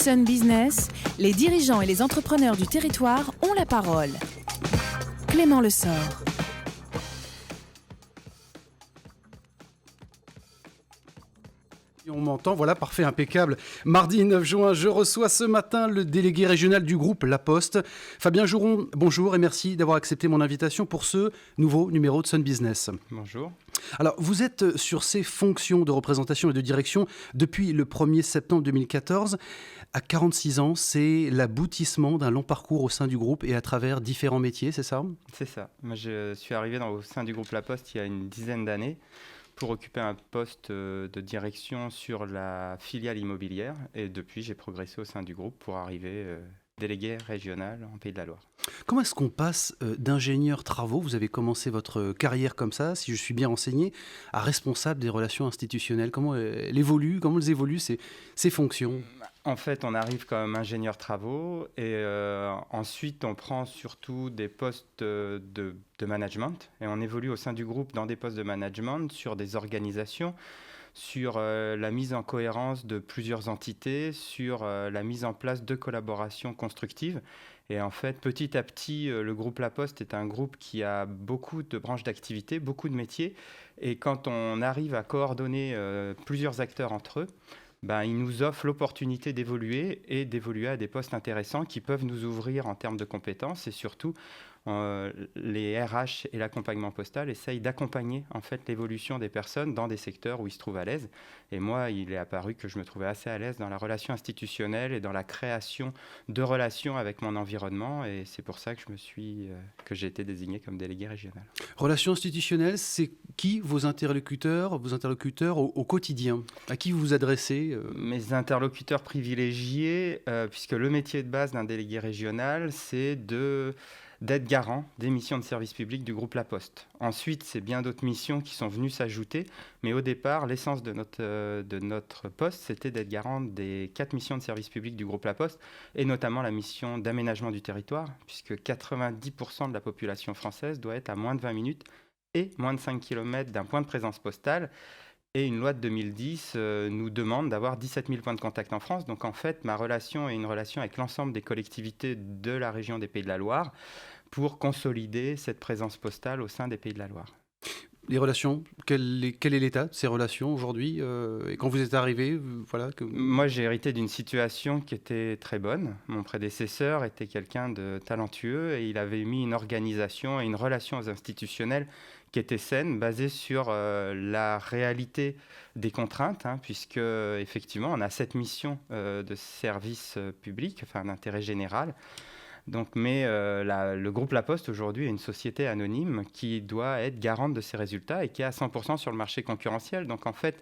Sun Business, les dirigeants et les entrepreneurs du territoire ont la parole. Clément Lessort. On m'entend, voilà, parfait, impeccable. Mardi 9 juin, je reçois ce matin le délégué régional du groupe La Poste. Fabien Jouron, bonjour et merci d'avoir accepté mon invitation pour ce nouveau numéro de Sun Business. Bonjour. Alors, vous êtes sur ces fonctions de représentation et de direction depuis le 1er septembre 2014. À 46 ans, c'est l'aboutissement d'un long parcours au sein du groupe et à travers différents métiers, c'est ça ? C'est ça. Moi, je suis arrivé au sein du groupe La Poste il y a une dizaine d'années pour occuper un poste de direction sur la filiale immobilière. Et depuis, j'ai progressé au sein du groupe pour arriver délégué régional en Pays de la Loire. Comment est-ce qu'on passe d'ingénieur travaux, vous avez commencé votre carrière comme ça, si je suis bien renseigné, à responsable des relations institutionnelles ? Comment elles évoluent ces fonctions ? En fait, on arrive comme ingénieur travaux et ensuite on prend surtout des postes de management et on évolue au sein du groupe dans des postes de management sur des organisations, sur la mise en cohérence de plusieurs entités, sur la mise en place de collaborations constructives. Et en fait, petit à petit, le groupe La Poste est un groupe qui a beaucoup de branches d'activité, beaucoup de métiers. Et quand on arrive à coordonner plusieurs acteurs entre eux, ils nous offrent l'opportunité d'évoluer et d'évoluer à des postes intéressants qui peuvent nous ouvrir en termes de compétences et surtout les RH et l'accompagnement postal essayent d'accompagner en fait l'évolution des personnes dans des secteurs où ils se trouvent à l'aise. Et moi, il est apparu que je me trouvais assez à l'aise dans la relation institutionnelle et dans la création de relations avec mon environnement et c'est pour ça que j'ai été désigné comme délégué régional. Relations institutionnelles, c'est qui vos interlocuteurs au quotidien ? À qui vous vous adressez ? Mes interlocuteurs privilégiés, puisque le métier de base d'un délégué régional, c'est d'être garant des missions de service public du groupe La Poste. Ensuite, c'est bien d'autres missions qui sont venues s'ajouter, mais au départ, l'essence de notre poste, c'était d'être garant des 4 missions de service public du groupe La Poste, et notamment la mission d'aménagement du territoire, puisque 90% de la population française doit être à moins de 20 minutes et moins de 5 km d'un point de présence postale. Et une loi de 2010 nous demande d'avoir 17 000 points de contact en France. Donc en fait, ma relation est une relation avec l'ensemble des collectivités de la région des Pays de la Loire pour consolider cette présence postale au sein des Pays de la Loire. Les relations, quel est l'état de ces relations aujourd'hui ? Et quand vous êtes arrivé, Moi, j'ai hérité d'une situation qui était très bonne. Mon prédécesseur était quelqu'un de talentueux et il avait mis une organisation et une relation institutionnelle qui était saine, basée sur la réalité des contraintes, puisque effectivement, on a cette mission de service public, d'intérêt général. Le groupe La Poste aujourd'hui est une société anonyme qui doit être garante de ses résultats et qui est à 100% sur le marché concurrentiel. Donc en fait,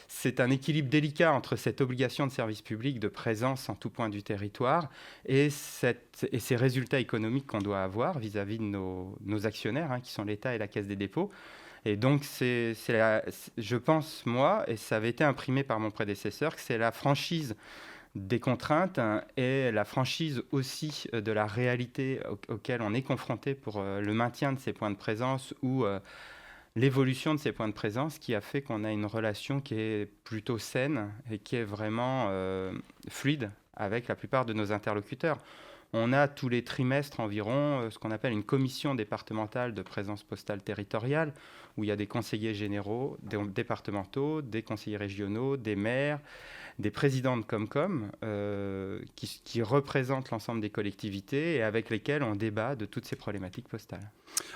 c'est un équilibre délicat entre cette obligation de service public de présence en tout point du territoire et ces résultats économiques qu'on doit avoir vis-à-vis de nos actionnaires, qui sont l'État et la Caisse des dépôts. Et donc, je pense, moi, et ça avait été imprimé par mon prédécesseur, que c'est la franchise des contraintes et la franchise aussi de la réalité auquel on est confronté pour le maintien de ces points de présence ou l'évolution de ces points de présence qui a fait qu'on a une relation qui est plutôt saine et qui est vraiment fluide avec la plupart de nos interlocuteurs. On a tous les trimestres environ ce qu'on appelle une commission départementale de présence postale territoriale où il y a des conseillers généraux, des départementaux, des conseillers régionaux, des maires, des présidents de Comcom qui représentent l'ensemble des collectivités et avec lesquels on débat de toutes ces problématiques postales.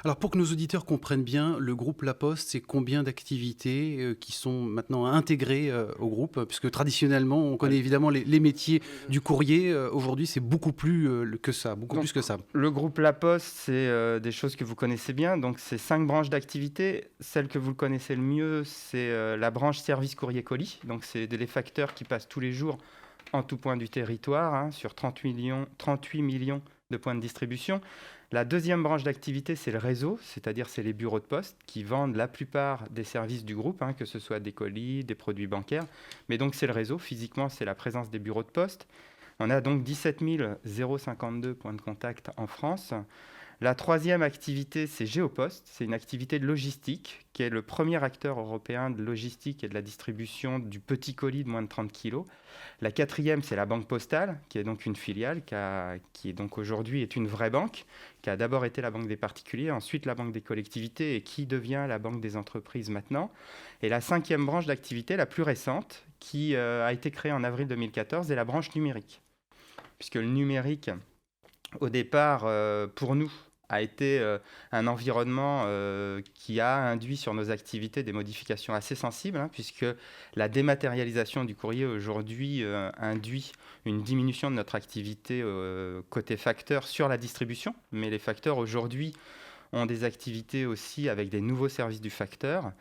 Alors pour que nos auditeurs comprennent bien, le groupe La Poste, c'est combien d'activités qui sont maintenant intégrées au groupe ? Puisque traditionnellement, on connaît évidemment les métiers du courrier. Aujourd'hui, c'est beaucoup plus que ça, plus que ça. Le groupe La Poste, c'est des choses que vous connaissez bien. Donc, c'est 5 branches d'activité. Celle que vous connaissez le mieux, c'est la branche service courrier colis. Donc, c'est les facteurs qui passent tous les jours en tout point du territoire, sur 38 millions de points de distribution. La deuxième branche d'activité, c'est le réseau, c'est-à-dire c'est les bureaux de poste qui vendent la plupart des services du groupe, que ce soit des colis, des produits bancaires. Mais donc c'est le réseau, physiquement c'est la présence des bureaux de poste. On a donc 17 052 points de contact en France. La troisième activité, c'est Géopost. C'est une activité de logistique qui est le premier acteur européen de logistique et de la distribution du petit colis de moins de 30 kg. La quatrième, c'est la Banque Postale, qui est donc une filiale, qui est donc aujourd'hui est une vraie banque, qui a d'abord été la banque des particuliers, ensuite la banque des collectivités et qui devient la banque des entreprises maintenant. Et la cinquième branche d'activité, la plus récente, qui a été créée en avril 2014, est la branche numérique. Puisque le numérique, au départ, pour nous, a été un environnement qui a induit sur nos activités des modifications assez sensibles, puisque la dématérialisation du courrier aujourd'hui induit une diminution de notre activité côté facteurs sur la distribution. Mais les facteurs aujourd'hui ont des activités aussi avec des nouveaux services du facteur.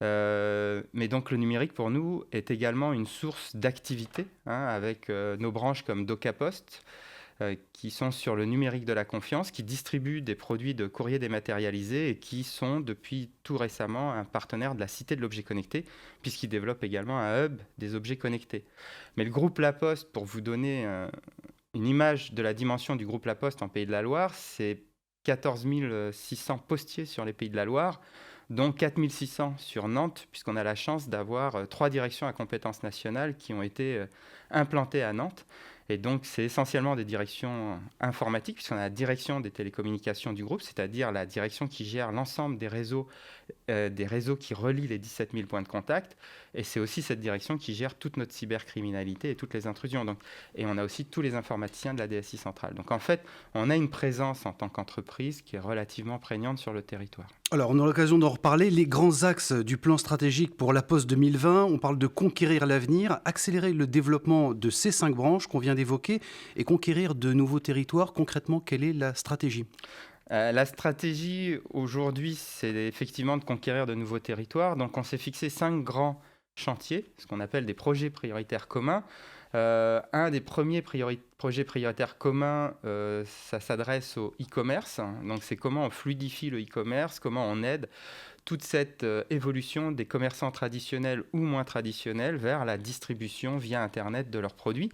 Mais donc le numérique pour nous est également une source d'activité, avec nos branches comme DocaPost, qui sont sur le numérique de la confiance, qui distribuent des produits de courrier dématérialisé et qui sont depuis tout récemment un partenaire de la Cité de l'Objet Connecté, puisqu'ils développent également un hub des objets connectés. Mais le groupe La Poste, pour vous donner une image de la dimension du groupe La Poste en Pays de la Loire, c'est 14 600 postiers sur les Pays de la Loire, dont 4 600 sur Nantes, puisqu'on a la chance d'avoir 3 directions à compétences nationales qui ont été implantées à Nantes. Et donc, c'est essentiellement des directions informatiques, puisqu'on a la direction des télécommunications du groupe, c'est-à-dire la direction qui gère l'ensemble des réseaux qui relient les 17 000 points de contact. Et c'est aussi cette direction qui gère toute notre cybercriminalité et toutes les intrusions. Et on a aussi tous les informaticiens de la DSI centrale. Donc, en fait, on a une présence en tant qu'entreprise qui est relativement prégnante sur le territoire. Alors, on a l'occasion d'en reparler. Les grands axes du plan stratégique pour La Poste 2020, on parle de conquérir l'avenir, accélérer le développement de ces 5 branches qu'on vient d'évoquer et conquérir de nouveaux territoires. Concrètement, quelle est la stratégie ? La stratégie aujourd'hui, c'est effectivement de conquérir de nouveaux territoires. Donc, on s'est fixé 5 grands chantiers, ce qu'on appelle des projets prioritaires communs. Un des premiers projets prioritaires communs, ça s'adresse au e-commerce. Donc, c'est comment on fluidifie le e-commerce, comment on aide toute cette évolution des commerçants traditionnels ou moins traditionnels vers la distribution via Internet de leurs produits.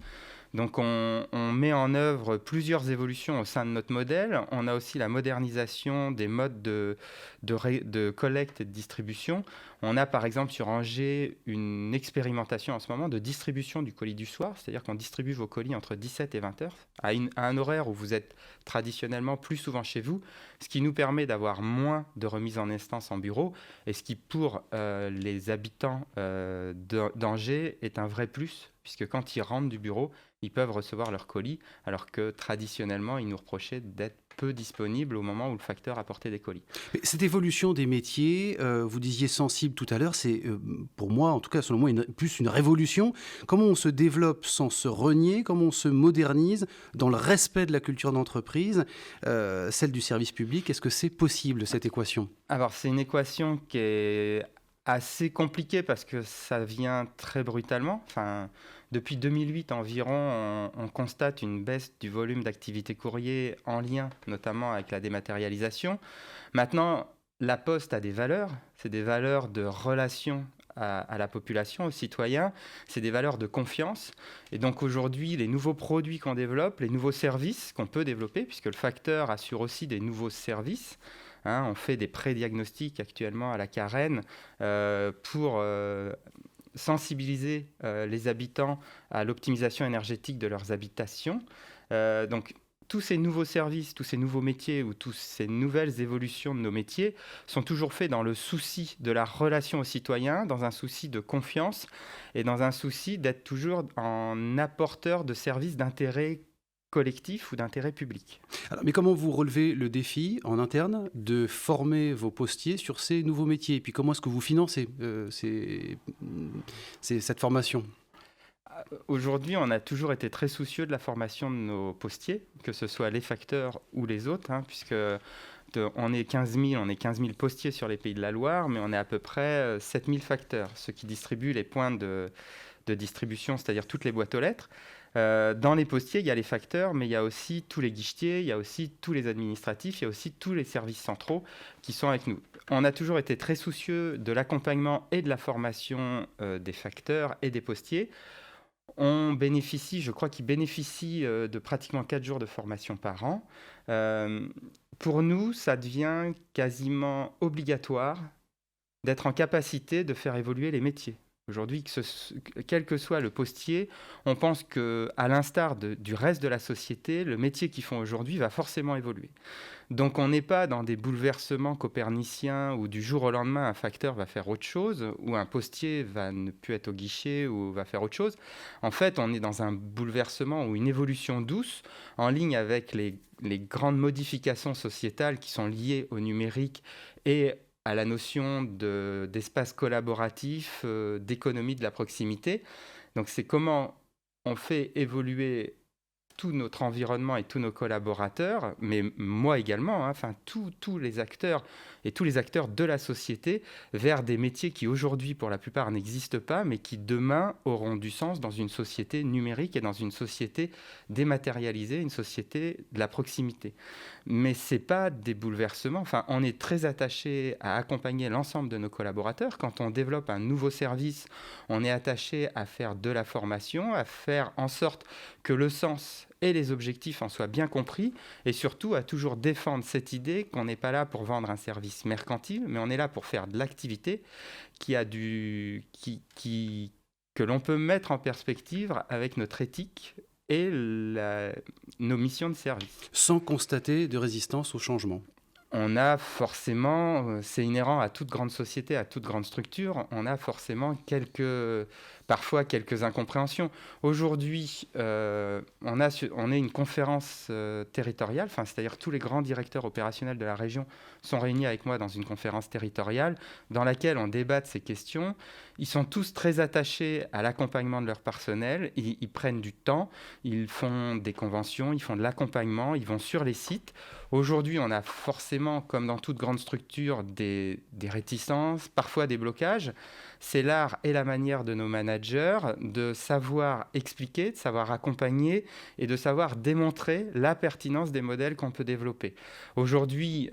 Donc on met en œuvre plusieurs évolutions au sein de notre modèle. On a aussi la modernisation des modes de collecte et de distribution. On a par exemple sur Angers une expérimentation en ce moment de distribution du colis du soir, c'est-à-dire qu'on distribue vos colis entre 17 et 20 heures, à un horaire où vous êtes traditionnellement plus souvent chez vous, ce qui nous permet d'avoir moins de remises en instance en bureau, et ce qui pour les habitants d'Angers est un vrai plus, puisque quand ils rentrent du bureau, ils peuvent recevoir leur colis, alors que traditionnellement, ils nous reprochaient d'être peu disponibles au moment où le facteur apportait des colis. Mais cette évolution des métiers, vous disiez sensible tout à l'heure, c'est pour moi, en tout cas selon moi, plus une révolution. Comment on se développe sans se renier, comment on se modernise dans le respect de la culture d'entreprise, celle du service public. Est-ce que c'est possible, cette équation ? Alors, c'est une équation qui est assez compliquée parce que ça vient très brutalement. Depuis 2008 environ, on constate une baisse du volume d'activité courrier en lien notamment avec la dématérialisation. Maintenant, la Poste a des valeurs, c'est des valeurs de relation à la population, aux citoyens, c'est des valeurs de confiance. Et donc aujourd'hui, les nouveaux produits qu'on développe, les nouveaux services qu'on peut développer, puisque le facteur assure aussi des nouveaux services. On fait des pré-diagnostics actuellement à la Carène pour sensibiliser les habitants à l'optimisation énergétique de leurs habitations. Donc, tous ces nouveaux services, tous ces nouveaux métiers ou toutes ces nouvelles évolutions de nos métiers sont toujours faits dans le souci de la relation aux citoyens, dans un souci de confiance et dans un souci d'être toujours en apporteur de services d'intérêt collectif ou d'intérêt public. Alors, mais comment vous relevez le défi en interne de former vos postiers sur ces nouveaux métiers ? Et puis comment est-ce que vous financez cette formation ? Aujourd'hui, on a toujours été très soucieux de la formation de nos postiers, que ce soit les facteurs ou les autres, puisque on est 15 000 postiers sur les Pays de la Loire, mais on est à peu près 7 000 facteurs, ceux qui distribuent les points de distribution, c'est-à-dire toutes les boîtes aux lettres. Dans les postiers, il y a les facteurs, mais il y a aussi tous les guichetiers, il y a aussi tous les administratifs, il y a aussi tous les services centraux qui sont avec nous. On a toujours été très soucieux de l'accompagnement et de la formation des facteurs et des postiers. On bénéficie, je crois qu'ils bénéficient de pratiquement 4 jours de formation par an. pour nous, ça devient quasiment obligatoire d'être en capacité de faire évoluer les métiers. Aujourd'hui, quel que soit le postier, on pense qu'à l'instar du reste de la société, le métier qu'ils font aujourd'hui va forcément évoluer. Donc on n'est pas dans des bouleversements coperniciens où du jour au lendemain, un facteur va faire autre chose, ou un postier va ne plus être au guichet ou va faire autre chose. En fait, on est dans un bouleversement ou une évolution douce, en ligne avec les grandes modifications sociétales qui sont liées au numérique et à la notion d'espace collaboratif, d'économie de la proximité. Donc c'est comment on fait évoluer tout notre environnement et tous nos collaborateurs, mais moi également, enfin tous les acteurs et tous les acteurs de la société vers des métiers qui aujourd'hui pour la plupart n'existent pas, mais qui demain auront du sens dans une société numérique et dans une société dématérialisée, une société de la proximité. Mais ce n'est pas des bouleversements. Enfin, on est très attaché à accompagner l'ensemble de nos collaborateurs. Quand on développe un nouveau service, on est attaché à faire de la formation, à faire en sorte que le sens et les objectifs en soient bien compris, et surtout à toujours défendre cette idée qu'on n'est pas là pour vendre un service mercantile, mais on est là pour faire de l'activité que l'on peut mettre en perspective avec notre éthique et nos missions de service. Sans constater de résistance au changement. On a forcément, c'est inhérent à toute grande société, à toute grande structure, on a forcément parfois quelques incompréhensions. Aujourd'hui, on est une conférence territoriale, c'est-à-dire tous les grands directeurs opérationnels de la région sont réunis avec moi dans une conférence territoriale dans laquelle on débat de ces questions. Ils sont tous très attachés à l'accompagnement de leur personnel, ils prennent du temps, ils font des conventions, ils font de l'accompagnement, ils vont sur les sites. Aujourd'hui, on a forcément, comme dans toute grande structure, des réticences, parfois des blocages. C'est l'art et la manière de nos managers de savoir expliquer, de savoir accompagner et de savoir démontrer la pertinence des modèles qu'on peut développer. Aujourd'hui,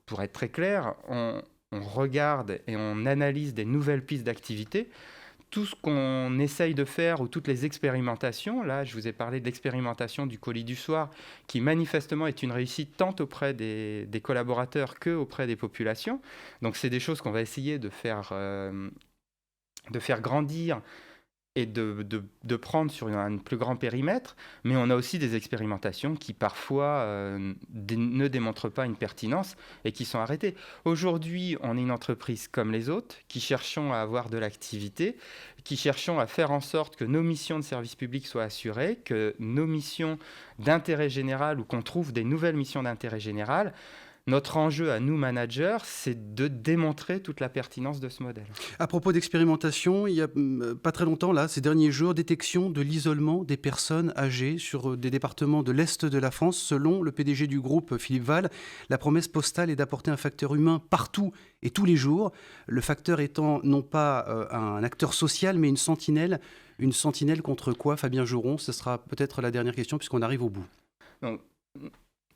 pour être très clair, on regarde et on analyse des nouvelles pistes d'activité. Tout ce qu'on essaye de faire ou toutes les expérimentations, là je vous ai parlé de l'expérimentation du colis du soir qui manifestement est une réussite tant auprès des collaborateurs qu'auprès des populations. Donc c'est des choses qu'on va essayer de faire grandir et de prendre sur un plus grand périmètre, mais on a aussi des expérimentations qui parfois ne démontrent pas une pertinence et qui sont arrêtées. Aujourd'hui, on est une entreprise comme les autres, qui cherchons à avoir de l'activité, qui cherchons à faire en sorte que nos missions de service public soient assurées, que nos missions d'intérêt général ou qu'on trouve des nouvelles missions d'intérêt général. Notre enjeu à nous, managers, c'est de démontrer toute la pertinence de ce modèle. À propos d'expérimentation, il n'y a pas très longtemps, là, ces derniers jours, détection de l'isolement des personnes âgées sur des départements de l'Est de la France. Selon le PDG du groupe, Philippe Val, la promesse postale est d'apporter un facteur humain partout et tous les jours. Le facteur étant non pas un acteur social, mais une sentinelle. Une sentinelle contre quoi, Fabien Geron? Ce sera peut-être la dernière question puisqu'on arrive au bout.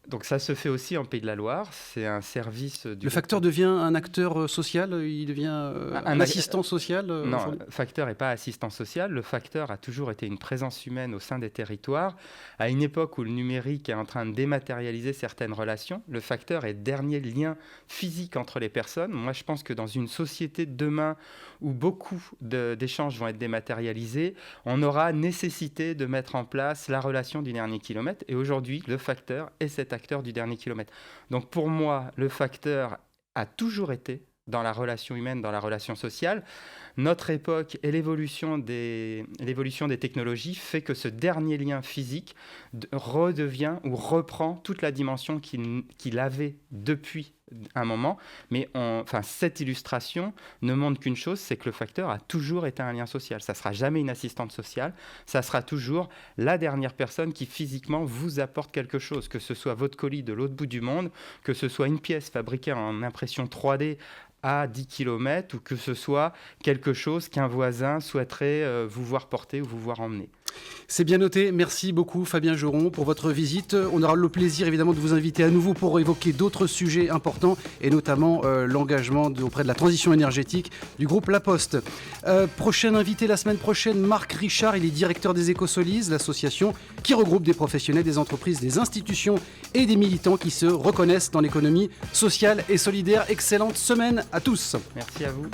Donc ça se fait aussi en Pays de la Loire, c'est un service... Le facteur devient un acteur social, il devient un assistant social Non, le facteur n'est pas assistant social, le facteur a toujours été une présence humaine au sein des territoires. À une époque où le numérique est en train de dématérialiser certaines relations, le facteur est le dernier lien physique entre les personnes. Moi je pense que dans une société de demain où beaucoup d'échanges vont être dématérialisés, on aura nécessité de mettre en place la relation du dernier kilomètre. Et aujourd'hui, le facteur est cet acteur du dernier kilomètre. Donc pour moi, le facteur a toujours été dans la relation humaine, dans la relation sociale. Notre époque et l'évolution des technologies fait que ce dernier lien physique redevient ou reprend toute la dimension qu'il avait depuis un moment. Mais cette illustration ne montre qu'une chose, c'est que le facteur a toujours été un lien social. Ça ne sera jamais une assistante sociale, ça sera toujours la dernière personne qui physiquement vous apporte quelque chose, que ce soit votre colis de l'autre bout du monde, que ce soit une pièce fabriquée en impression 3D à 10 km ou que ce soit quelque chose qu'un voisin souhaiterait vous voir porter ou vous voir emmener. C'est bien noté. Merci beaucoup Fabien Geron pour votre visite. On aura le plaisir évidemment de vous inviter à nouveau pour évoquer d'autres sujets importants et notamment l'engagement auprès de la transition énergétique du groupe La Poste. Prochain invité la semaine prochaine, Marc Richard. Il est directeur des Écosolises, l'association qui regroupe des professionnels, des entreprises, des institutions et des militants qui se reconnaissent dans l'économie sociale et solidaire. Excellente semaine à tous. Merci à vous.